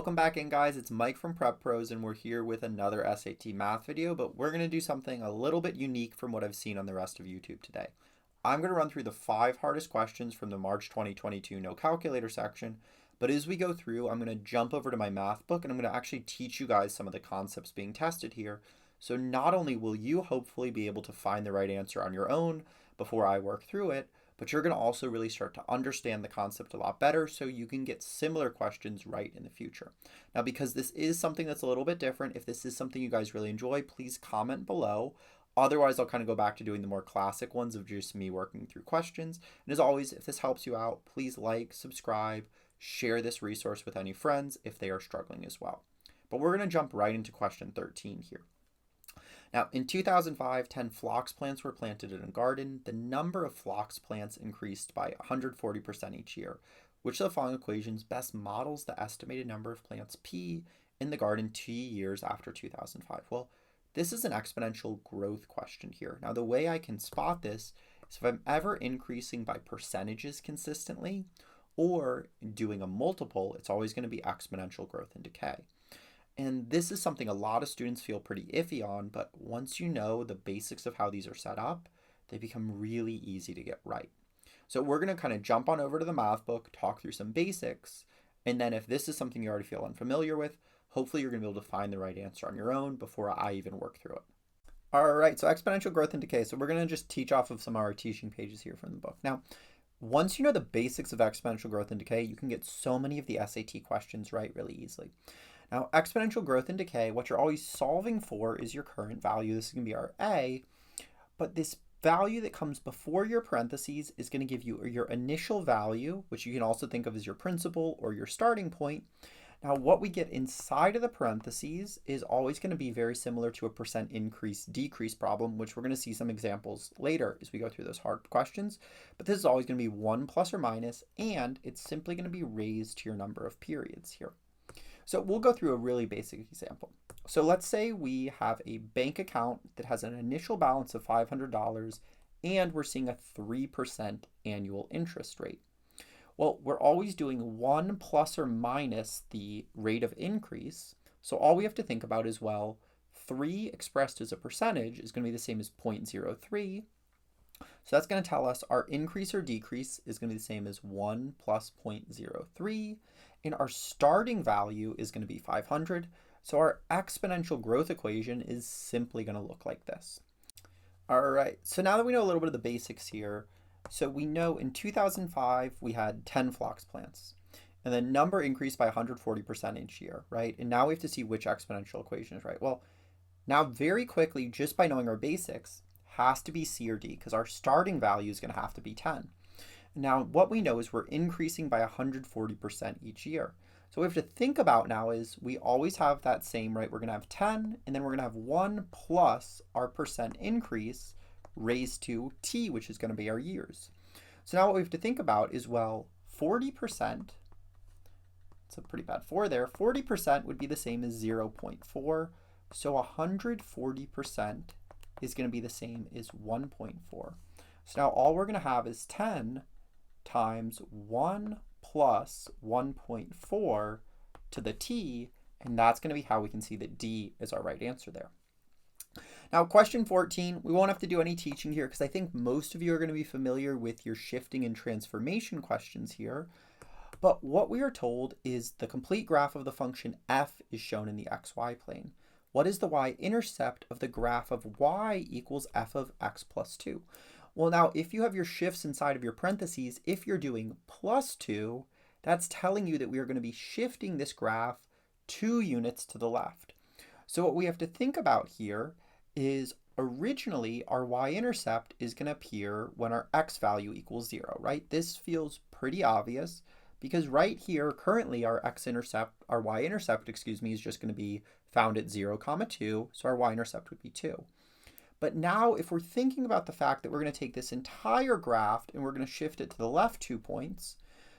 Welcome back in, guys. It's Mike from Prep Pros, and we're here with another SAT math video, but we're going to do something a little bit unique from what I've seen on the rest of YouTube today. I'm going to run through the 5 hardest questions from the March 2022 No Calculator section, but as we go through, I'm going to jump over to my math book, and I'm going to actually teach you guys some of the concepts being tested here. So not only will you hopefully be able to find the right answer on your own before I work through it, but you're going to also really start to understand the concept a lot better so you can get similar questions right in the future. Now, because this is something that's a little bit different, if this is something you guys really enjoy, please comment below. Otherwise, I'll kind of go back to doing the more classic ones of just me working through questions. And as always, if this helps you out, please like, subscribe, share this resource with any friends if they are struggling as well. But we're going to jump right into question 13 here. Now, in 2005, 10 phlox plants were planted in a garden. The number of phlox plants increased by 140% each year. Which of the following equations best models the estimated number of plants P in the garden 2 years after 2005? Well, this is an exponential growth question here. Now, the way I can spot this is if I'm ever increasing by percentages consistently or doing a multiple, it's always going to be exponential growth and decay. And this is something a lot of students feel pretty iffy on, but once you know the basics of how these are set up, they become really easy to get right. So we're going to kind of jump on over to the math book, talk through some basics, and then if this is something you already feel unfamiliar with, hopefully you're going to be able to find the right answer on your own before I even work through it. All right, so exponential growth and decay. So we're going to just teach off of some of our teaching pages here from the book. Now, once you know the basics of exponential growth and decay, you can get so many of the SAT questions right really easily. Now, exponential growth and decay, what you're always solving for is your current value. This is going to be our A, but this value that comes before your parentheses is going to give you your initial value, which you can also think of as your principal or your starting point. Now, what we get inside of the parentheses is always going to be very similar to a percent increase decrease problem, which we're going to see some examples later as we go through those hard questions. But this is always going to be 1 plus or minus, and it's simply going to be raised to your number of periods here. So we'll go through a really basic example. So let's say we have a bank account that has an initial balance of $500 and we're seeing a 3% annual interest rate. Well, we're always doing 1 plus or minus the rate of increase. So all we have to think about is, well, 3 expressed as a percentage is going to be the same as 0.03. So that's going to tell us our increase or decrease is going to be the same as 1 plus 0.03. And our starting value is going to be 500. So our exponential growth equation is simply going to look like this. All right, so now that we know a little bit of the basics here, so we know in 2005 we had 10 phlox plants. And the number increased by 140% each year, right? And now we have to see which exponential equation is right. Well, now very quickly, just by knowing our basics, has to be C or D, because our starting value is going to have to be 10. Now, what we know is we're increasing by 140% each year. So what we have to think about now is we always have that same, right? We're going to have 10, and then we're going to have 1 plus our percent increase raised to T, which is going to be our years. So now what we have to think about is, well, 40%, it's a pretty bad 4 there, 40% would be the same as 0.4. So 140% is going to be the same as 1.4. So now all we're going to have is 10 times 1 plus 1.4 to the t, and that's going to be how we can see that D is our right answer there. Now, question 14, we won't have to do any teaching here because I think most of you are going to be familiar with your shifting and transformation questions here. But what we are told is the complete graph of the function f is shown in the xy plane. What is the y-intercept of the graph of y equals f of x plus 2? Well, now, if you have your shifts inside of your parentheses, if you're doing plus 2, that's telling you that we are going to be shifting this graph 2 units to the left. So what we have to think about here is originally our y-intercept is going to appear when our x value equals 0, right? This feels pretty obvious because right here, currently our y-intercept, is just going to be found at 0, 2, so our y-intercept would be 2. But now if we're thinking about the fact that we're going to take this entire graph and we're going to shift it to the left 2 points,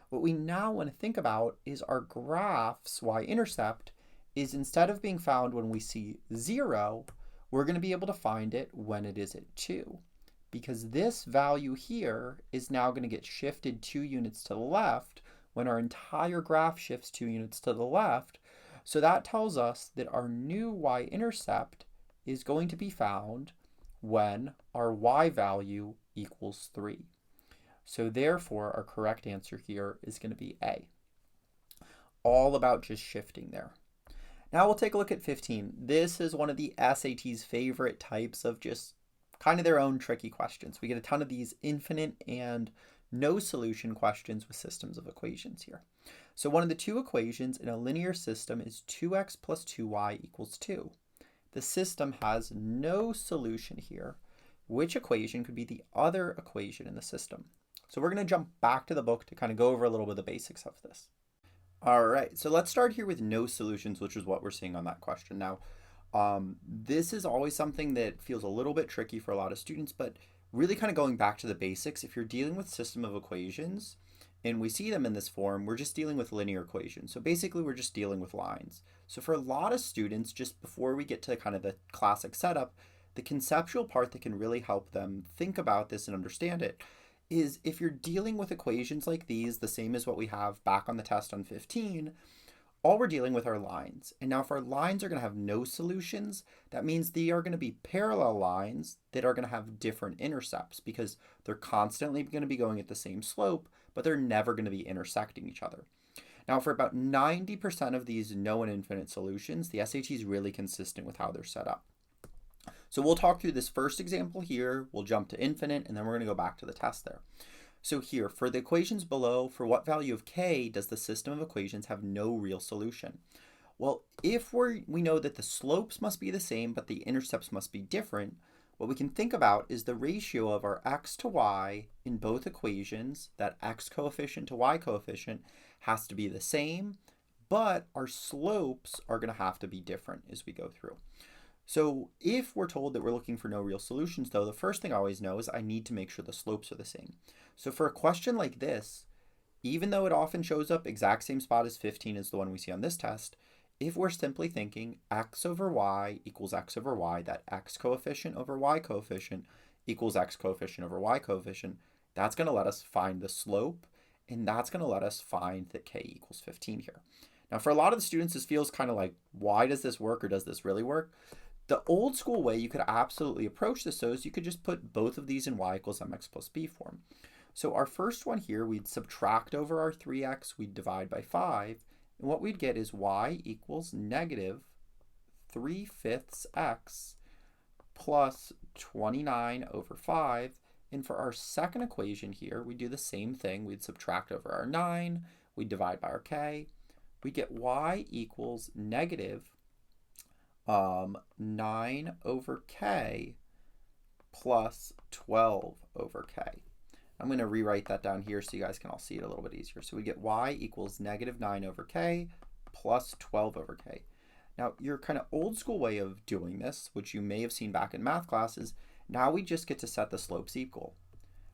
what we now want to think about is our graph's y-intercept is, instead of being found when we see 0, we're going to be able to find it when it is at 2. Because this value here is now going to get shifted 2 units to the left when our entire graph shifts 2 units to the left, So that tells us that our new y-intercept is going to be found when our y value equals 3. So therefore, our correct answer here is going to be A. All about just shifting there. Now we'll take a look at 15. This is one of the SAT's favorite types of just kind of their own tricky questions. We get a ton of these infinite and no solution questions with systems of equations here. So one of the two equations in a linear system is 2x plus 2y equals 2. The system has no solution here. Which equation could be the other equation in the system? So we're going to jump back to the book to kind of go over a little bit of the basics of this. All right, so let's start here with no solutions, which is what we're seeing on that question. Now, this is always something that feels a little bit tricky for a lot of students, but really kind of going back to the basics, if you're dealing with system of equations and we see them in this form, we're just dealing with linear equations. So basically we're just dealing with lines. So for a lot of students, just before we get to kind of the classic setup, the conceptual part that can really help them think about this and understand it is if you're dealing with equations like these, the same as what we have back on the test on 15, all we're dealing with are lines. And now if our lines are going to have no solutions, that means they are going to be parallel lines that are going to have different intercepts because they're constantly going to be going at the same slope, but they're never going to be intersecting each other. Now for about 90% of these no and infinite solutions, the SAT is really consistent with how they're set up. So we'll talk through this first example here, we'll jump to infinite, and then we're going to go back to the test there. So here, for the equations below, for what value of k does the system of equations have no real solution? Well, if we know that the slopes must be the same, but the intercepts must be different, what we can think about is the ratio of our x to y in both equations, that x coefficient to y coefficient, has to be the same, but our slopes are going to have to be different as we go through. So if we're told that we're looking for no real solutions, though, the first thing I always know is I need to make sure the slopes are the same. So for a question like this, even though it often shows up exact same spot as 15 as the one we see on this test, if we're simply thinking x over y equals x over y, that x coefficient over y coefficient equals x coefficient over y coefficient, that's going to let us find the slope, and that's going to let us find that k equals 15 here. Now for a lot of the students, this feels kind of like, why does this work, or does this really work? The old school way you could absolutely approach this though is you could just put both of these in y equals mx plus b form. So our first one here, we'd subtract over our 3x, we'd divide by 5, and what we'd get is y equals negative 3/5 x plus 29 over 5. And for our second equation here, we do the same thing. We'd subtract over our 9, we'd divide by our k. We get y equals negative 9 over k plus 12 over k. I'm going to rewrite that down here so you guys can all see it a little bit easier. So we get y equals negative 9 over k plus 12 over k. Now, your kind of old school way of doing this, which you may have seen back in math classes, now we just get to set the slopes equal.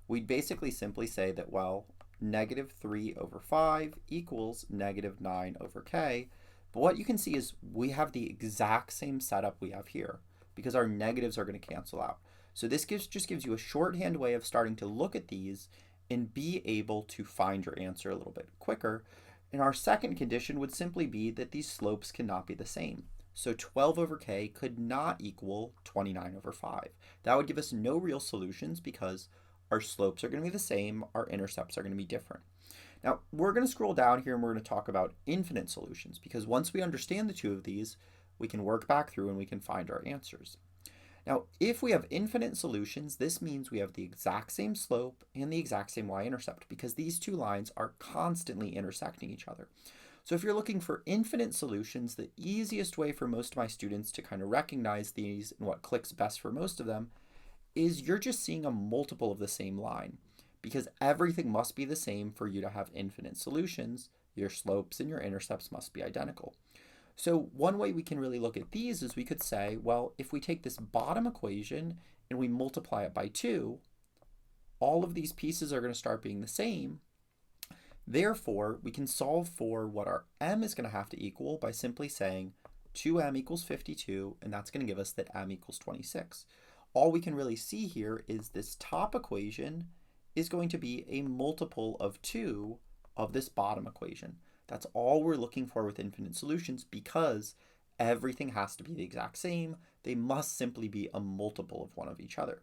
We'd basically simply say that, well, negative 3 over 5 equals negative 9 over k. But what you can see is we have the exact same setup we have here because our negatives are going to cancel out. So this just gives you a shorthand way of starting to look at these and be able to find your answer a little bit quicker. And our second condition would simply be that these slopes cannot be the same. So 12 over k could not equal 29 over 5. That would give us no real solutions because our slopes are going to be the same, our intercepts are going to be different. Now, we're going to scroll down here and we're going to talk about infinite solutions because once we understand the two of these, we can work back through and we can find our answers. Now, if we have infinite solutions, this means we have the exact same slope and the exact same y-intercept because these two lines are constantly intersecting each other. So if you're looking for infinite solutions, the easiest way for most of my students to kind of recognize these and what clicks best for most of them is you're just seeing a multiple of the same line. Because everything must be the same for you to have infinite solutions, your slopes and your intercepts must be identical. So one way we can really look at these is we could say, well, if we take this bottom equation and we multiply it by 2, all of these pieces are going to start being the same. Therefore, we can solve for what our m is going to have to equal by simply saying 2m equals 52, and that's going to give us that m equals 26. All we can really see here is this top equation is going to be a multiple of 2 of this bottom equation. That's all we're looking for with infinite solutions because everything has to be the exact same. They must simply be a multiple of one of each other.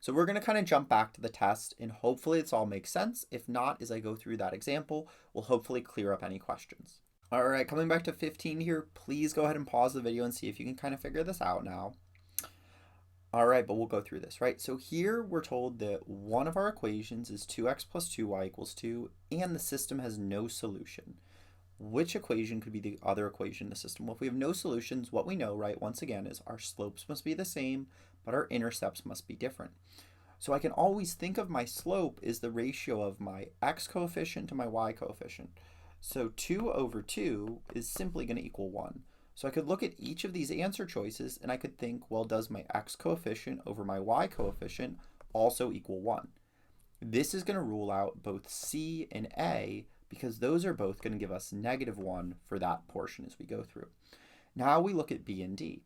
So we're going to kind of jump back to the test and hopefully it's all makes sense. If not, as I go through that example, we'll hopefully clear up any questions. All right, coming back to 15 here, please go ahead and pause the video and see if you can kind of figure this out now. All right, but we'll go through this, right? So here we're told that one of our equations is 2x plus 2y equals 2, and the system has no solution. Which equation could be the other equation in the system? Well, if we have no solutions, what we know, right, once again, is our slopes must be the same, but our intercepts must be different. So I can always think of my slope as the ratio of my x coefficient to my y coefficient. So 2 over 2 is simply going to equal 1. So I could look at each of these answer choices and I could think, well, does my x coefficient over my y coefficient also equal 1? This is going to rule out both C and A because those are both going to give us -1 for that portion as we go through. Now we look at B and D.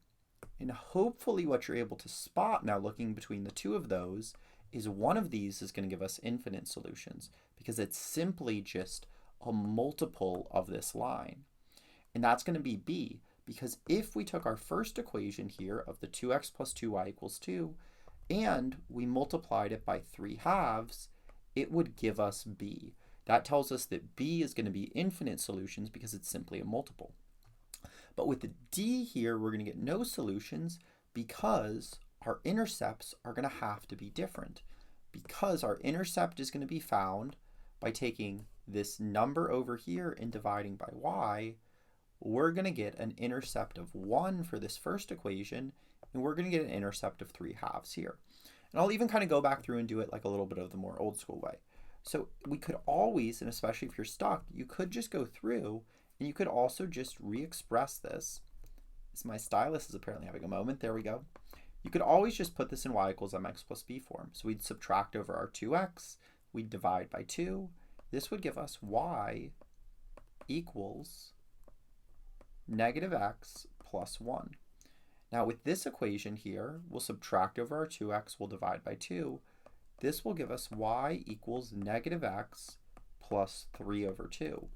And hopefully what you're able to spot now looking between the two of those is one of these is going to give us infinite solutions because it's simply just a multiple of this line. And that's going to be B because if we took our first equation here of the 2x plus 2y equals 2 and we multiplied it by 3/2, it would give us B. That tells us that B is going to be infinite solutions because it's simply a multiple. But with the D here, we're going to get no solutions because our intercepts are going to have to be different. Because our intercept is going to be found by taking this number over here and dividing by y, we're going to get an intercept of 1 for this first equation, and we're going to get an intercept of 3/2 here. And I'll even kind of go back through and do it like a little bit of the more old school way. So we could always, and especially if you're stuck, you could just go through and you could also just re-express this. My stylus is apparently having a moment. There we go. You could always just put this in y equals mx plus b form. So we'd subtract over our 2x, we'd divide by 2. This would give us y equals -x plus 1. Now with this equation here, we'll subtract over our 2x, we'll divide by 2. This will give us y equals -x plus 3 over 2.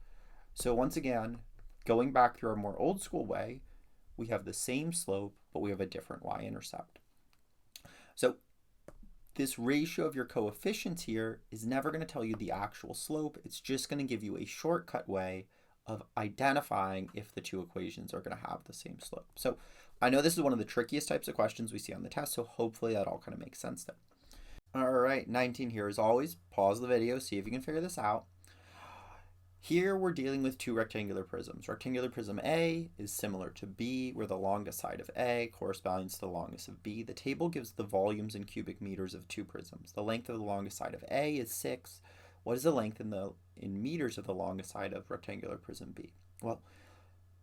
So once again, going back through our more old school way, we have the same slope, but we have a different y-intercept. So this ratio of your coefficients here is never going to tell you the actual slope. It's just going to give you a shortcut way of identifying if the two equations are going to have the same slope. So I know this is one of the trickiest types of questions we see on the test, so hopefully that all kind of makes sense there. All right, 19 here. As always, pause the video, see if you can figure this out. Here we're dealing with two rectangular prisms. Rectangular prism A is similar to B, where the longest side of A corresponds to the longest of B. The table gives the volumes in cubic meters of two prisms. The length of the longest side of A is 6. What is the length in meters of the longest side of rectangular prism B? Well,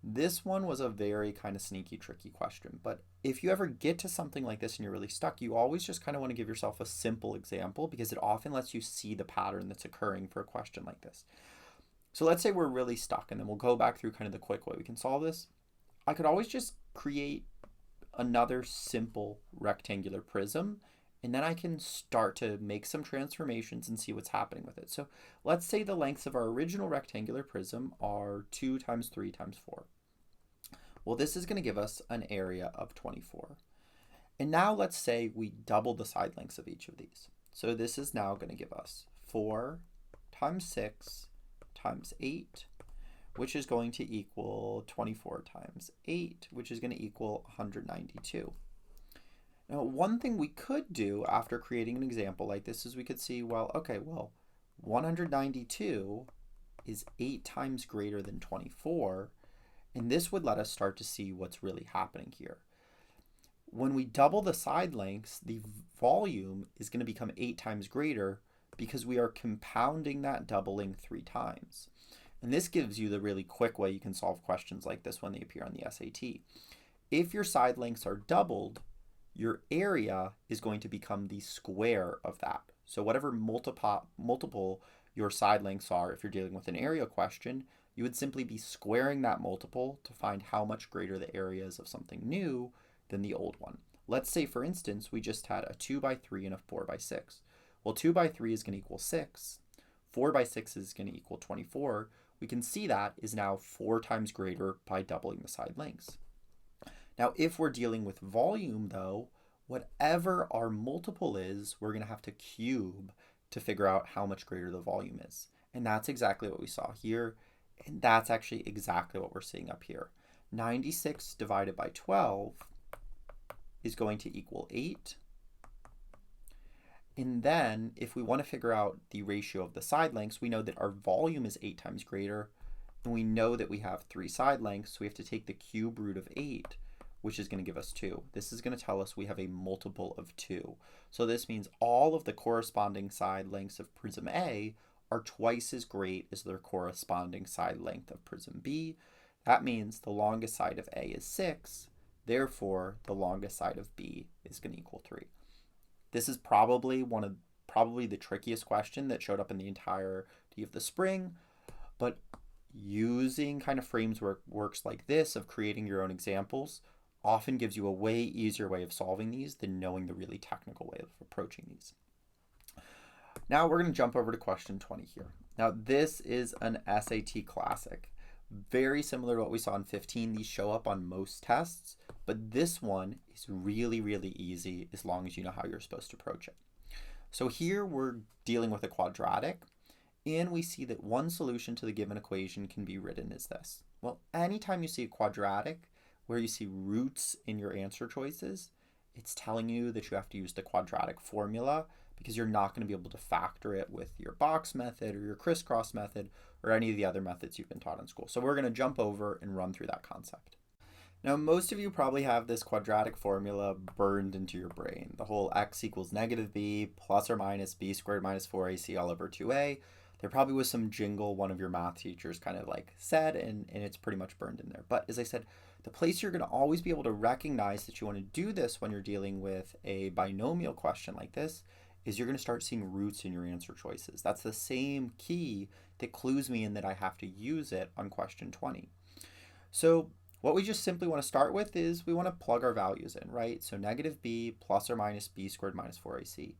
this one was a very kind of sneaky, tricky question. But if you ever get to something like this and you're really stuck, you always just kind of want to give yourself a simple example because it often lets you see the pattern that's occurring for a question like this. So let's say we're really stuck, and then we'll go back through kind of the quick way we can solve this. I could always just create another simple rectangular prism, and then I can start to make some transformations and see what's happening with it. So let's say the lengths of our original rectangular prism are 2 times 3 times 4. Well, this is going to give us an area of 24. And now let's say we double the side lengths of each of these. So this is now going to give us 4 times 6 times 8, which is going to equal 24 times 8, which is going to equal 192. Now, one thing we could do after creating an example like this is we could see, well, okay, well, 192 is 8 times greater than 24, and this would let us start to see what's really happening here. When we double the side lengths, the volume is going to become 8 times greater because we are compounding that doubling 3 times. And this gives you the really quick way you can solve questions like this when they appear on the SAT. If your side lengths are doubled, your area is going to become the square of that. So whatever multiple your side lengths are, if you're dealing with an area question, you would simply be squaring that multiple to find how much greater the area is of something new than the old one. Let's say, for instance, we just had a 2 by 3 and a 4 by 6. Well, 2 by 3 is going to equal 6. 4 by 6 is going to equal 24. we can see that is now 4 times greater by doubling the side lengths. Now, if we're dealing with volume, though, whatever our multiple is, we're going to have to cube to figure out how much greater the volume is. And that's exactly what we saw here. And that's actually exactly what we're seeing up here. 96 divided by 12 is going to equal 8. And then if we want to figure out the ratio of the side lengths, we know that our volume is 8 times greater. And we know that we have 3 side lengths, so we have to take the cube root of 8, which is going to give us 2. This is going to tell us we have a multiple of 2. So this means all of the corresponding side lengths of prism A are twice as great as their corresponding side length of prism B. That means the longest side of A is 6. Therefore, the longest side of B is going to equal 3. This is probably the trickiest question that showed up in the entirety of the spring, but using kind of frameworks like this of creating your own examples often gives you a way easier way of solving these than knowing the really technical way of approaching these. Now we're going to jump over to question 20 here. Now this is an SAT classic. Very similar to what we saw in 15. These show up on most tests, but this one is really, really easy as long as you know how you're supposed to approach it. So here we're dealing with a quadratic, and we see that one solution to the given equation can be written as this. Well, anytime you see a quadratic where you see roots in your answer choices, it's telling you that you have to use the quadratic formula because you're not going to be able to factor it with your box method or your crisscross method or any of the other methods you've been taught in school. So we're going to jump over and run through that concept. Now, most of you probably have this quadratic formula burned into your brain. The whole x equals negative b plus or minus b squared minus 4ac all over 2a. There probably was some jingle one of your math teachers kind of like said, and it's pretty much burned in there. But as I said, the place you're going to always be able to recognize that you want to do this when you're dealing with a binomial question like this is you're going to start seeing roots in your answer choices. That's the same key that clues me in that I have to use it on question 20. So what we just simply want to start with is we want to plug our values in, right? So negative b plus or minus b squared minus 4ac.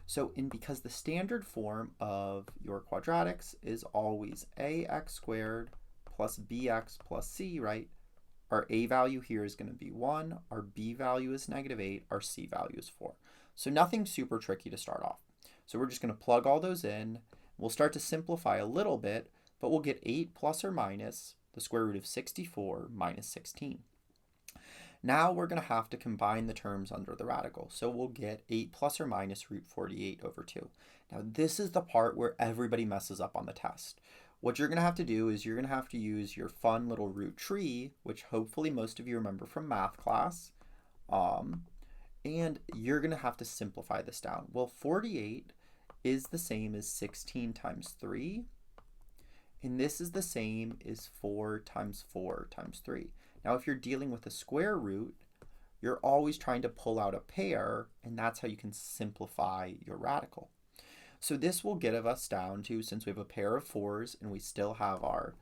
So because the standard form of your quadratics is always ax squared plus bx plus c, right? Our a value here is going to be 1, our b value is negative 8, our c value is 4. So nothing super tricky to start off. So we're just going to plug all those in. We'll start to simplify a little bit, but we'll get 8 plus or minus the square root of 64 minus 16. Now we're going to have to combine the terms under the radical. So we'll get 8 plus or minus root 48 over 2. Now this is the part where everybody messes up on the test. What you're going to have to do is you're going to have to use your fun little root tree, which hopefully most of you remember from math class. And you're going to have to simplify this down. Well, 48 is the same as 16 times 3. And this is the same as 4 times 4 times 3. Now, if you're dealing with a square root, you're always trying to pull out a pair, and that's how you can simplify your radical. So this will get us down to, since we have a pair of 4s and we still have our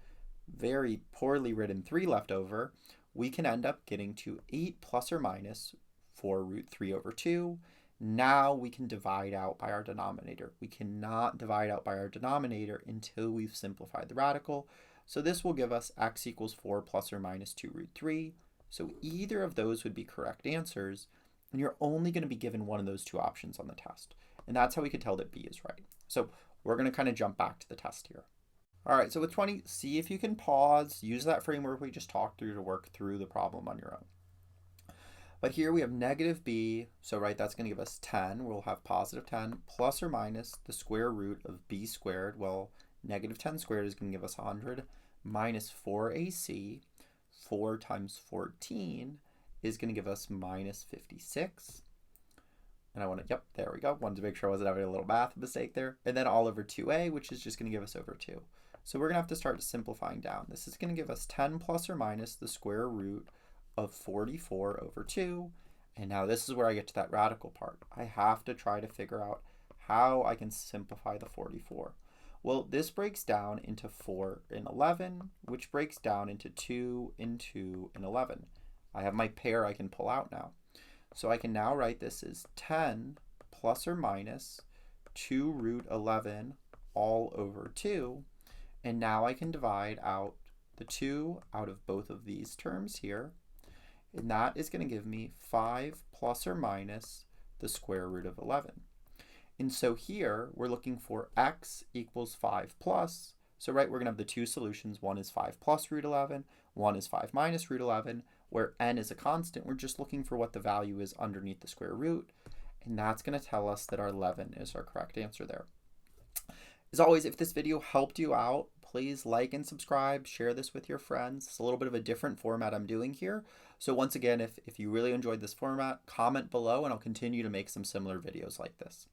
very poorly written 3 left over, we can end up getting to 8 plus or minus 4 root 3 over 2. Now we can divide out by our denominator. We cannot divide out by our denominator until we've simplified the radical. So this will give us x equals 4 plus or minus 2 root 3. So either of those would be correct answers, and you're only going to be given one of those two options on the test. And that's how we could tell that B is right. So we're going to kind of jump back to the test here. All right, so with 20, see if you can pause, use that framework we just talked through to work through the problem on your own. But here we have negative b, so right, that's going to give us 10. We'll have positive 10 plus or minus the square root of b squared. Well, negative 10 squared is going to give us 100 minus 4ac. 4 times 14 is going to give us minus 56. And I want to, yep, there we go. Wanted to make sure I wasn't having a little math mistake there. And then all over 2a, which is just going to give us over 2. So we're going to have to start simplifying down. This is going to give us 10 plus or minus the square root of 44 over 2. And now this is where I get to that radical part. I have to try to figure out how I can simplify the 44. Well, this breaks down into 4 and 11, which breaks down into 2 and 2 and 11. I have my pair I can pull out now. So I can now write this as 10 plus or minus 2 root 11 all over 2. And now I can divide out the 2 out of both of these terms here. And that is going to give me 5 plus or minus the square root of 11. And so here we're looking for x equals 5 plus. So right, we're going to have the two solutions. One is 5 plus root 11. One is 5 minus root 11. Where n is a constant, we're just looking for what the value is underneath the square root. And that's going to tell us that our 11 is our correct answer there. As always, if this video helped you out, please like and subscribe, share this with your friends. It's a little bit of a different format I'm doing here. So once again, if you really enjoyed this format, comment below and I'll continue to make some similar videos like this.